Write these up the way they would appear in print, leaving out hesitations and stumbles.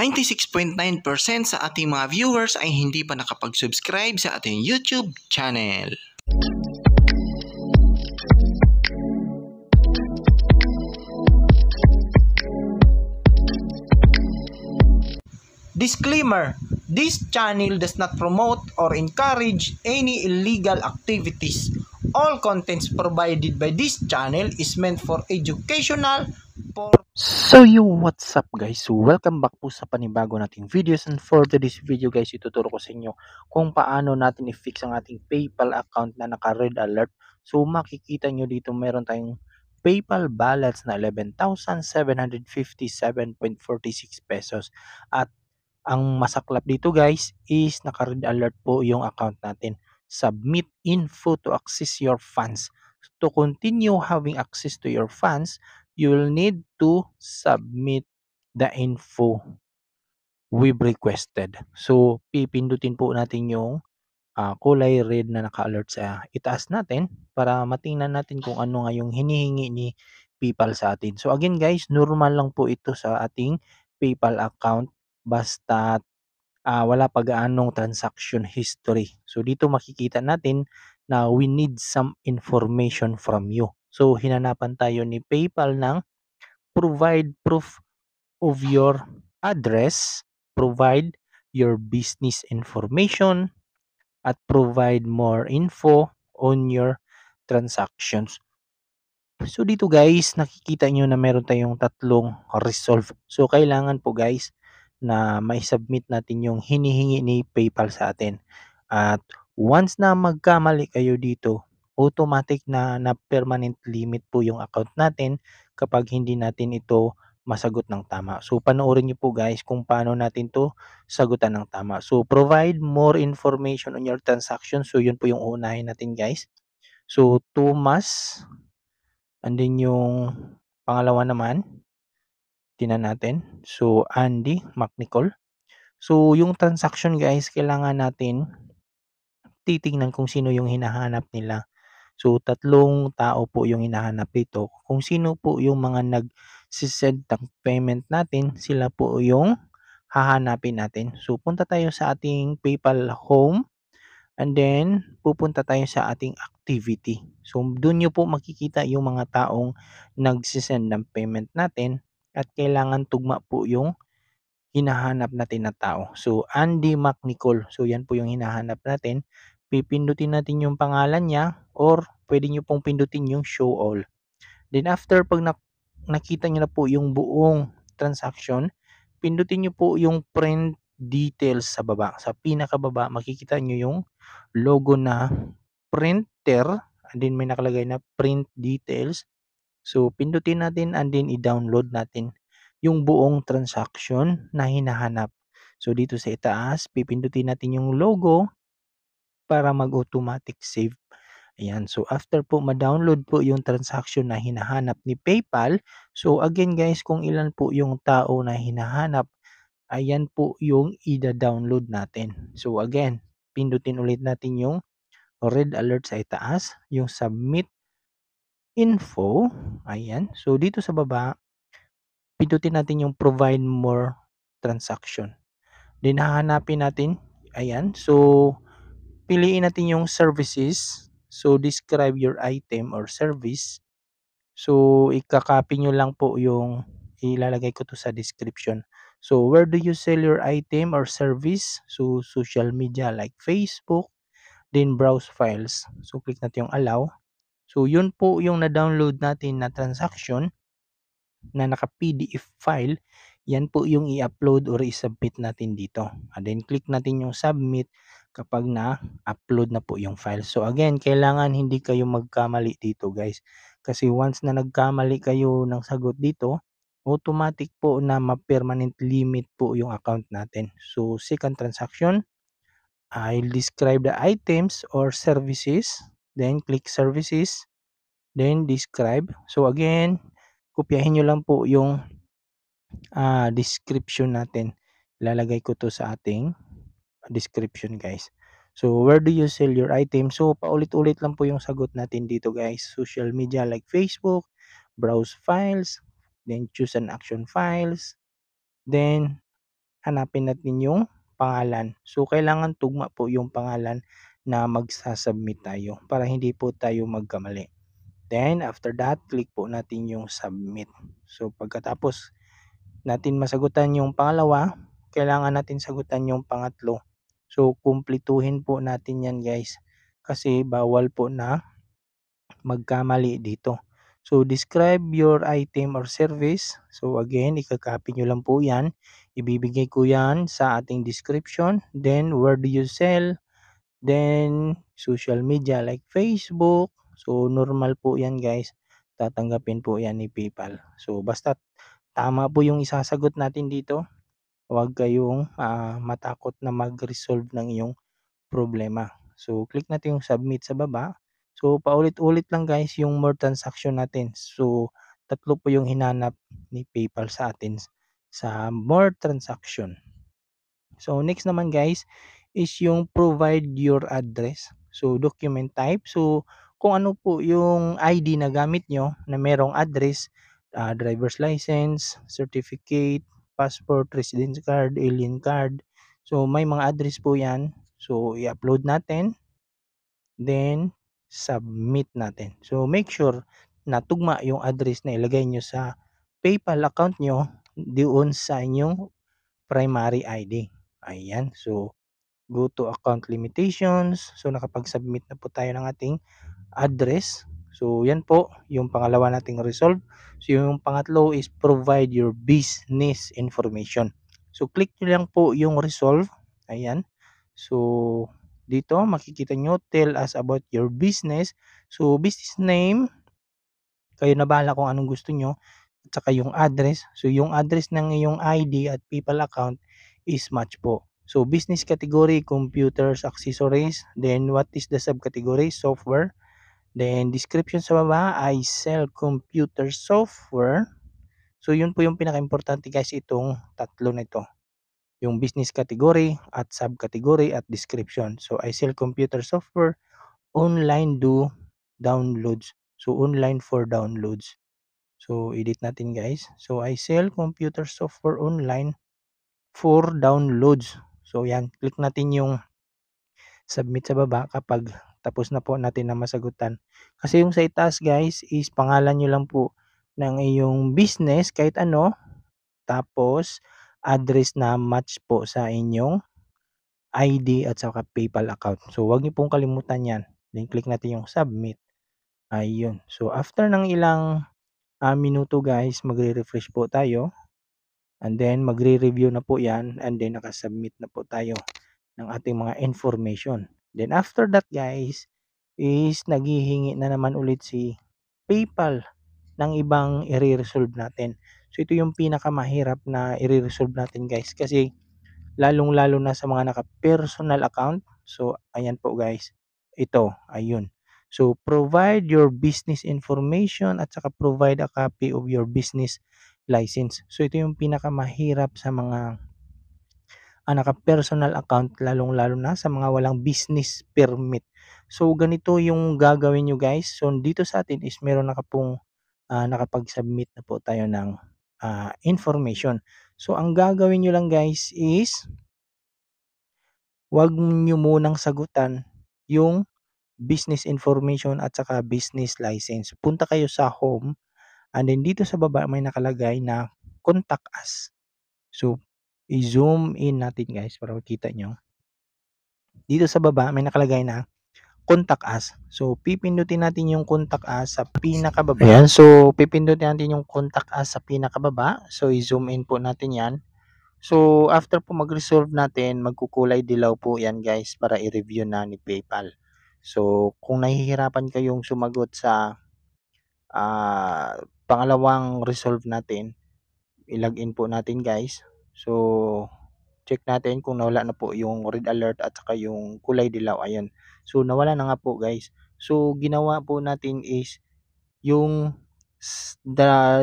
96.9% sa ating mga viewers ay hindi pa nakapag-subscribe sa ating YouTube channel. Disclaimer: this channel does not promote or encourage any illegal activities. All contents provided by this channel is meant for educational purposes. So what's up guys? So welcome back po sa panibago nating videos, and for today's video guys, ituturo ko sa inyo kung paano natin i-fix ang ating PayPal account na naka-red alert. So makikita nyo dito meron tayong PayPal balance na 11,757.46 pesos, at ang masaklap dito guys is naka-red alert po yung account natin. Submit info to access your funds. To continue having access to your funds, you will need to submit the info we've requested. So pipindutin po natin yung kulay red na naka-alert sa itaas natin para matingnan natin kung ano nga yung hinihingi ni PayPal sa atin. So again guys, normal lang po ito sa ating PayPal account basta wala pa gaanong transaction history. So dito makikita natin na we need some information from you. So hinanapan tayo ni PayPal ng provide proof of your address, provide your business information, at provide more info on your transactions. So dito guys, nakikita nyo na meron tayong tatlong resolve. So kailangan po guys na mai-submit natin yung hinihingi ni PayPal sa atin. At once na magkamali kayo dito, automatic na permanent limit po yung account natin kapag hindi natin ito masagot ng tama. So panoorin nyo po guys kung paano natin to sagutan ng tama. So provide more information on your transaction. So yun po yung unahin natin guys. So Thomas, and then yung pangalawa naman, tingnan natin. So Andy McNicol. So yung transaction guys, kailangan natin titingnan kung sino yung hinahanap nila. So tatlong tao po yung hinahanap dito. Kung sino po yung mga nag-send ng payment natin, sila po yung hahanapin natin. So punta tayo sa ating PayPal home, and then pupunta tayo sa ating activity. So doon nyo po makikita yung mga taong nagsisend ng payment natin, at kailangan tugma po yung hinahanap natin na tao. So Andy McNicol. So yan po yung hinahanap natin. Pipindutin natin yung pangalan niya, or pwede nyo pong pindutin yung show all. Then after pag nakita nyo na po yung buong transaction, pindutin nyo po yung print details sa baba. Sa pinakababa makikita nyo yung logo na printer, and then may nakalagay na print details. So pindutin natin, and then i-download natin yung buong transaction na hinahanap. So dito sa itaas, pipindutin natin yung logo para mag-automatic save. Ayan. So after po ma-download po yung transaction na hinahanap ni PayPal, so again guys, kung ilan po yung tao na hinahanap, ayan po yung i-download natin. So again, pindutin ulit natin yung red alert sa itaas, yung submit info. Ayan. So dito sa baba, pindutin natin yung provide more transaction. Then hahanapin natin, ayan. So piliin natin yung services. So describe your item or service. So ikakopy nyo lang po yung ilalagay ko to sa description. So where do you sell your item or service? So social media like Facebook, then browse files. So click natin yung allow. So yun po yung na-download natin na transaction na naka-PDF file. Yan po yung i-upload or i-submit natin dito. And then click natin yung submit kapag na-upload na po yung file. So again, kailangan hindi kayo magkamali dito guys. Kasi once na nagkamali kayo ng sagot dito, automatic po na ma-permanent limit po yung account natin. So second transaction, I'll describe the items or services. Then click services. Then describe. So again, kopyahin nyo lang po yung description natin. Ilalagay ko to sa ating description guys. So where do you sell your item? So paulit-ulit lang po yung sagot natin dito guys. Social media like Facebook, browse files, then choose an action files, then hanapin natin yung pangalan. So, kailangan tugma po yung pangalan na magsa-submit tayo para hindi po tayo magkamali. Then, after that, click po natin yung submit. So, pagkatapos natin masagutan yung pangalawa, kailangan natin sagutan yung pangatlo. So, kumpletuhin po natin yan guys. Kasi bawal po na magkamali dito. So, describe your item or service. So, again, ikakopy nyo lang po yan. Ibibigay ko yan sa ating description. Then, where do you sell? Then, social media like Facebook. So, normal po yan guys. Tatanggapin po yan ni PayPal. So, basta tama po yung isasagot natin dito. Huwag kayong matakot na mag-resolve ng iyong problema. So, click natin yung submit sa baba. So, paulit-ulit lang guys yung more transaction natin. So, tatlo po yung hinanap ni PayPal sa atin sa more transaction. So, next naman guys is yung provide your address. So, document type. So, kung ano po yung ID na gamit nyo na merong address, driver's license, certificate, passport, residence card, alien card. So, may mga address po yan. So, i-upload natin. Then, submit natin. So, make sure na tugma yung address na ilagay nyo sa PayPal account nyo doon sa inyong primary ID. Ayan. So, go to account limitations. So, nakapag-submit na po tayo ng ating address. So, yan po yung pangalawa nating resolve. So, yung pangatlo is provide your business information. So, click nyo lang po yung resolve. Ayan. So, dito makikita nyo, tell us about your business. So, business name, kayo na bahala kung anong gusto nyo. At saka yung address. So, yung address ng iyong ID at PayPal account is match po. So, business category, computers, accessories. Then, what is the subcategory? Software. Then, description sa baba, I sell computer software. So, yun po yung pinaka-importante guys, itong tatlo na ito. Yung business category at subcategory at description. So, I sell computer software, online do downloads. So, online for downloads. So, edit natin guys. So, I sell computer software online for downloads. So, yan. Click natin yung submit sa baba kapag tapos na po natin na masagutan. Kasi yung sa itaas guys is pangalan nyo lang po ng iyong business kahit ano. Tapos address na match po sa inyong ID at saka PayPal account. So, wag niyo pong kalimutan yan. Then, click natin yung submit. Ayun. So, after ng ilang minuto guys, magre-refresh po tayo. And then, magre-review na po yan. And then, nakasubmit na po tayo ng ating mga information. Then, after that guys, is naghihingi na naman ulit si PayPal ng ibang i-resolve natin. So, ito yung pinakamahirap na i-resolve natin guys. Kasi, lalong-lalo na sa mga naka-personal account. So, ayan po guys. Ito, ayun. So, provide your business information at saka provide a copy of your business license. So, ito yung pinakamahirap sa mga naka-personal account, lalong-lalo na sa mga walang business permit. So, ganito yung gagawin nyo guys. So, dito sa atin is meron na pong nakapag-submit na po tayo ng information. So, ang gagawin nyo lang guys is wag nyo munang sagutan yung business information at saka business license. Punta kayo sa home and then dito sa baba may nakalagay na contact us. So, i-zoom in natin guys para makita nyo. Dito sa baba may nakalagay na contact us. So, pipindutin natin yung contact us sa pinakababa. Ayan, so pipindutin natin yung contact us sa pinakababa. So, i-zoom in po natin yan. So, after po mag-resolve natin, magkukulay dilaw po yan guys para i-review na ni PayPal. So, kung nahihirapan kayong sumagot sa pangalawang resolve natin, i-login po natin guys. So, check natin kung nawala na po yung red alert at saka yung kulay dilaw. Ayan. So, nawala na nga po guys. So, ginawa po natin is yung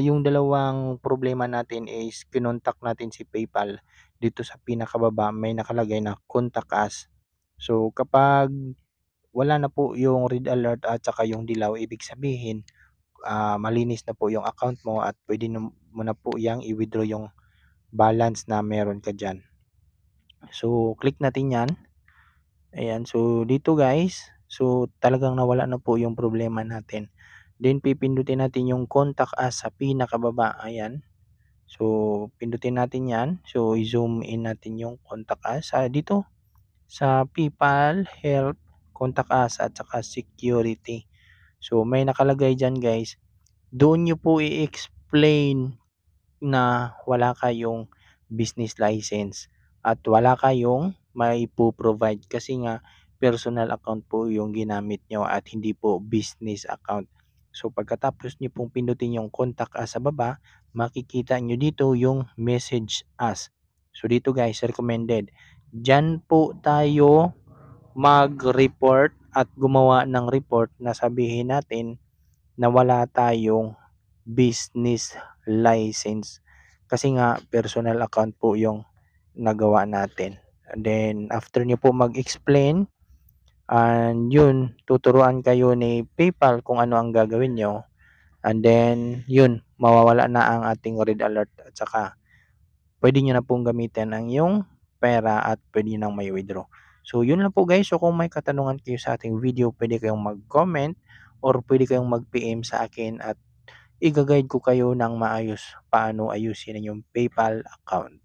yung dalawang problema natin is kinontak natin si PayPal. Dito sa pinakababa may nakalagay na contact us. So, kapag wala na po yung red alert at saka yung dilaw, ibig sabihin malinis na po yung account mo at pwede mo na po yang i-withdraw yung balance na meron ka diyan. So, click natin 'yan. Ayan, so dito guys, so talagang nawala na po yung problema natin. Then pipindutin natin yung contact us sa pinakababa, ayan. So, pindutin natin 'yan. So, i-zoom in natin yung contact us dito sa PayPal, Help, Contact Us at saka Security. So, may nakalagay diyan guys. Doon niyo po i-explain na wala kayong business license at wala kayong maipo-provide kasi nga personal account po yung ginamit nyo at hindi po business account. So pagkatapos nyo pong pindutin yung contact us sa baba, makikita nyo dito yung message us. So dito guys, recommended. Diyan po tayo mag-report at gumawa ng report na sabihin natin na wala tayong business license kasi nga personal account po yung nagawa natin. And then after nyo po mag-explain and yun, tuturuan kayo ni PayPal kung ano ang gagawin nyo. And then yun, mawawala na ang ating red alert at saka pwede nyo na pong gamitin ang yung pera at pwede nyo nang may withdraw. So yun lang po guys. So kung may katanungan kayo sa ating video, pwede kayong mag-comment or pwede kayong mag-PM sa akin at iga-guide ko kayo ng maayos paano ayusin ang inyong PayPal account.